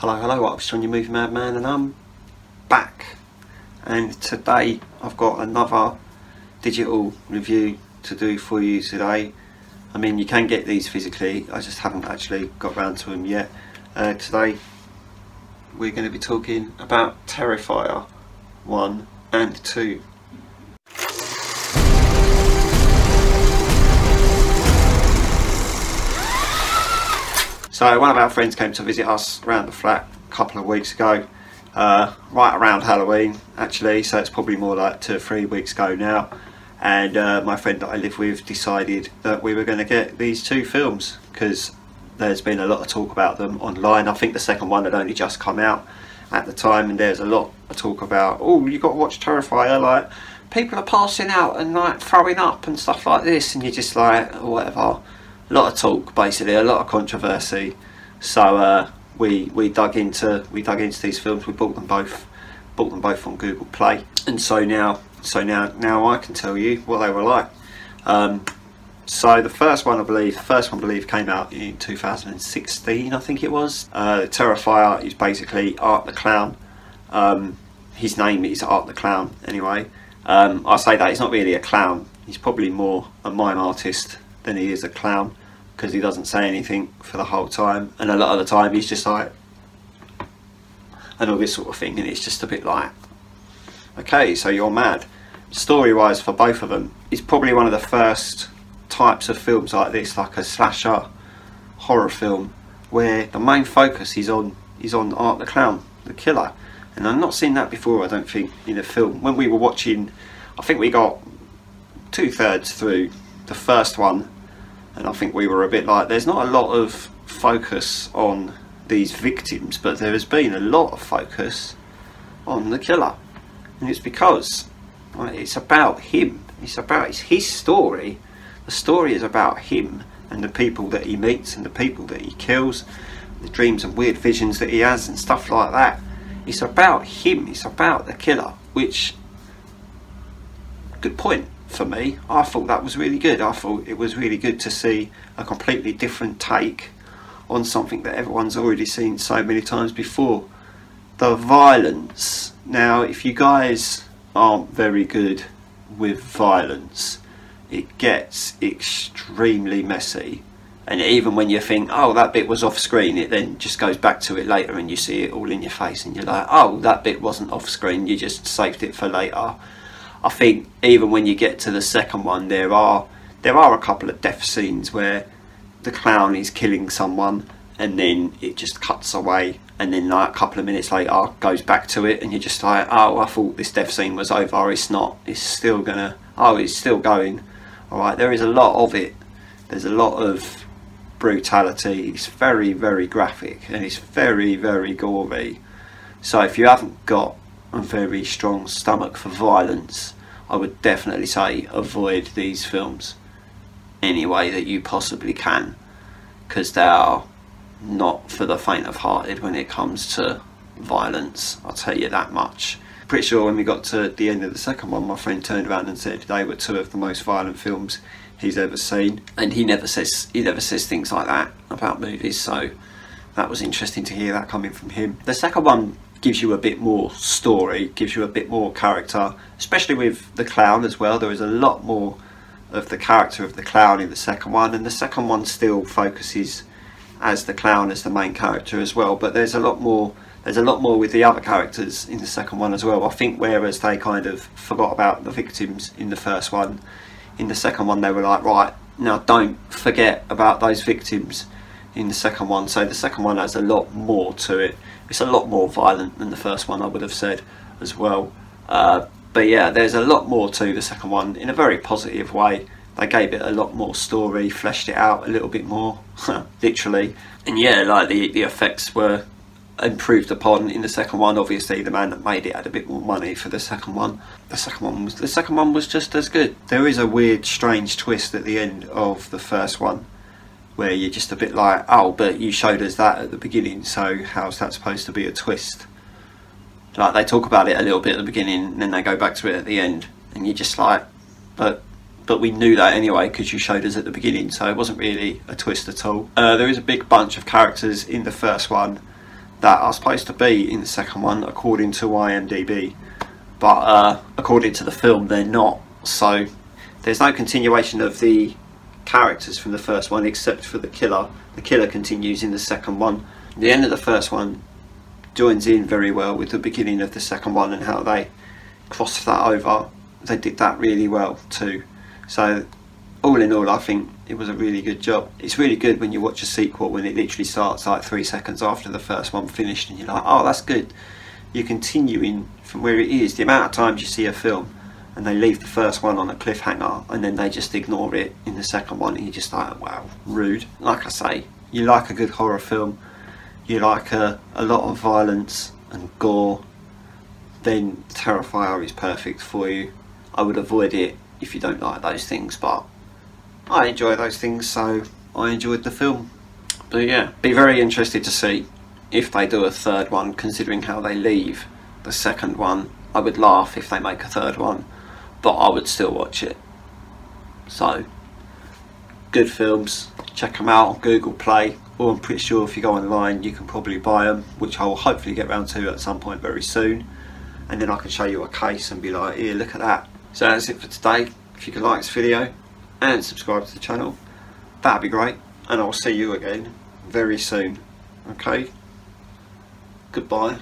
Hello, I'm Sean, your movie madman, and I'm back. And today I've got another digital review to do for you today. I mean, you can get these physically, I just haven't actually got round to them yet. Today we're going to be talking about Terrifier 1 and 2. So one of our friends came to visit us around the flat a couple of weeks ago, right around Halloween actually, so it's probably more like 2 or 3 weeks ago now. And my friend that I live with decided that we were going to get these two films because there's been a lot of talk about them online. I think the second one had only just come out at the time, and there's a lot of talk about, oh, you got to watch Terrifier, like people are passing out and like throwing up and stuff like this, and you're just like, whatever. A lot of talk, basically, a lot of controversy. So we dug into these films. We bought them both on Google Play, and so now I can tell you what they were like. So the first one I believe came out in 2016, I think it was. Terrifier is basically Art the Clown. His name is Art the Clown anyway. I say that he's not really a clown. He's probably more a mime artist than he is a clown, because he doesn't say anything for the whole time, and a lot of the time he's just like, and all this sort of thing, and it's just a bit like, okay, so you're mad. Story wise, for both of them, it's probably one of the first types of films like this, like a slasher horror film, where the main focus is on Art the Clown, the killer. And I've not seen that before, I don't think, in a film. When we were watching, I think we got 2/3 through the first one, and I think we were a bit like, there's not a lot of focus on these victims, but there has been a lot of focus on the killer, and it's because it's about him. It's his story. The story is about him and the people that he meets and the people that he kills, the dreams and weird visions that he has and stuff like that. It's about him. It's about the killer, which, good point. For me, I thought that was really good. I thought it was really good to see a completely different take on something that everyone's already seen so many times before. The violence. Now, if you guys aren't very good with violence, it gets extremely messy. And even when you think, oh, that bit was off screen, it then just goes back to it later and you see it all in your face and you're like, oh, that bit wasn't off screen, you just saved it for later. I think even when you get to the second one, there are a couple of death scenes where the clown is killing someone and then it just cuts away, and then like a couple of minutes later goes back to it, and you're just like, oh, I thought this death scene was over. It's not. It's still gonna. Oh, it's still going. All right. There is a lot of it. There's a lot of brutality. It's very, very graphic, and it's very, very gory. So if you haven't got a very strong stomach for violence, I would definitely say avoid these films any way that you possibly can, because they are not for the faint of hearted when it comes to violence, I'll tell you that much. Pretty sure when we got to the end of the second one, my friend turned around and said they were 2 of the most violent films he's ever seen, and he never says things like that about movies, so that was interesting to hear that coming from him. The second one gives you a bit more story, gives you a bit more character, especially with the clown as well. There is a lot more of the character of the clown in the second one, and the second one still focuses as the clown as the main character as well, but there's a lot more with the other characters in the second one as well. I think whereas they kind of forgot about the victims in the first one, in the second one they were like, right, now don't forget about those victims in the second one. So the second one has a lot more to it. It's a lot more violent than the first one, I would have said as well. But yeah, there's a lot more to the second one in a very positive way. They gave it a lot more story, fleshed it out a little bit more, literally. And yeah, like the effects were improved upon in the second one. Obviously, the man that made it had a bit more money for the second one. The second one was just as good. There is a weird, strange twist at the end of the first one, where you're just a bit like, oh, but you showed us that at the beginning, so how's that supposed to be a twist? Like, they talk about it a little bit at the beginning, and then they go back to it at the end, and you're just like, but we knew that anyway because you showed us at the beginning, so it wasn't really a twist at all. There is a big bunch of characters in the first one that are supposed to be in the second one according to IMDb, but according to the film they're not. So there's no continuation of the characters from the first one except for the killer. The killer continues in the second one. The end of the first one joins in very well with the beginning of the second one, and how they crossed that over. They did that really well too. So all in all, I think it was a really good job. It's really good when you watch a sequel when it literally starts like 3 seconds after the first one finished, and you're like, oh, that's good. You're continuing from where it is. The amount of times you see a film and they leave the first one on a cliffhanger and then they just ignore it in the second one, and you're just like, wow, rude. Like I say, you like a good horror film, you like a lot of violence and gore, then Terrifier is perfect for you. I would avoid it if you don't like those things, but I enjoy those things, so I enjoyed the film. But yeah, be very interested to see if they do a third one, considering how they leave the second one. I would laugh if they make a third one, but I would still watch it. So, good films, check them out on Google Play, or I'm pretty sure if you go online you can probably buy them, which I will hopefully get round to at some point very soon, and then I can show you a case and be like, here, look at that. So that's it for today. If you could like this video and subscribe to the channel, that'd be great, and I'll see you again very soon. Okay, goodbye.